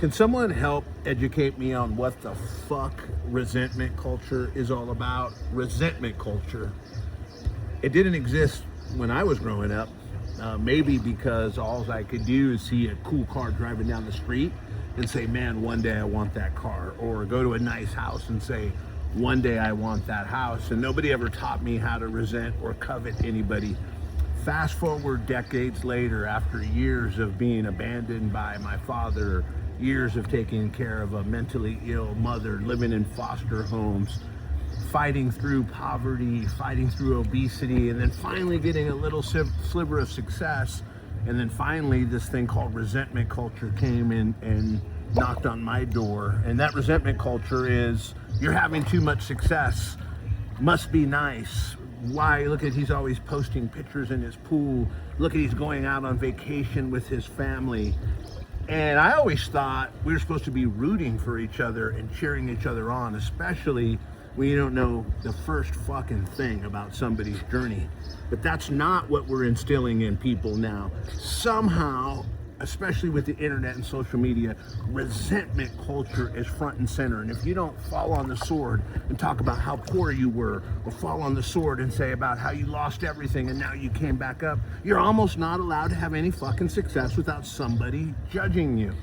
Can someone help educate me on what the fuck resentment culture is all about? Resentment culture. It didn't exist when I was growing up. Maybe because all I could do is see a cool car driving down the street and say, man, one day I want that car. Or go to a nice house and say, one day I want that house. And nobody ever taught me how to resent or covet anybody. Fast forward decades later, after years of being abandoned by my father, years of taking care of a mentally ill mother, living in foster homes, fighting through poverty, fighting through obesity, and then finally getting a little sliver of success. And then finally this thing called resentment culture came in and knocked on my door. And that resentment culture is, you're having too much success, must be nice. Why? Look at, he's always posting pictures in his pool. Look at, he's going out on vacation with his family. And I always thought we were supposed to be rooting for each other and cheering each other on, especially when you don't know the first fucking thing about somebody's journey. But that's not what we're instilling in people now. Somehow, especially with the internet and social media, resentment culture is front and center. And if you don't fall on the sword and talk about how poor you were, or fall on the sword and say about how you lost everything and now you came back up, you're almost not allowed to have any fucking success without somebody judging you.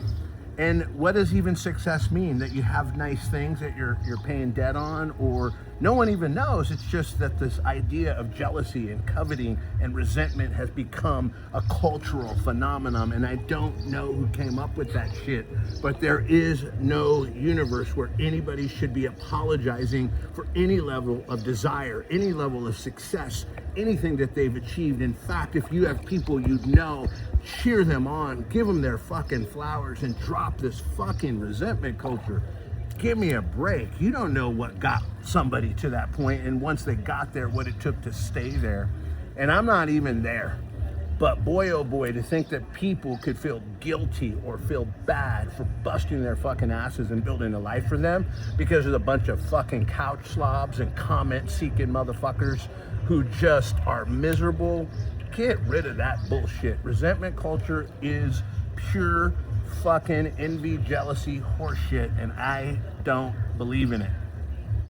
And what does even success mean? That you have nice things that you're paying debt on, or no one even knows? It's just that this idea of jealousy and coveting and resentment has become a cultural phenomenon, and I don't know who came up with that shit, but there is no universe where anybody should be apologizing for any level of desire, any level of success, anything that they've achieved. In fact, if you have people you know, cheer them on, give them their fucking flowers, and drop this fucking resentment culture. Give me a break. You don't know what got somebody to that point, and once they got there, what it took to stay there. And I'm not even there. But boy, oh boy, to think that people could feel guilty or feel bad for busting their fucking asses and building a life for them because of a bunch of fucking couch slobs and comment-seeking motherfuckers who just are miserable. Get rid of that bullshit. Resentment culture is pure fucking envy, jealousy, horseshit, and I don't believe in it.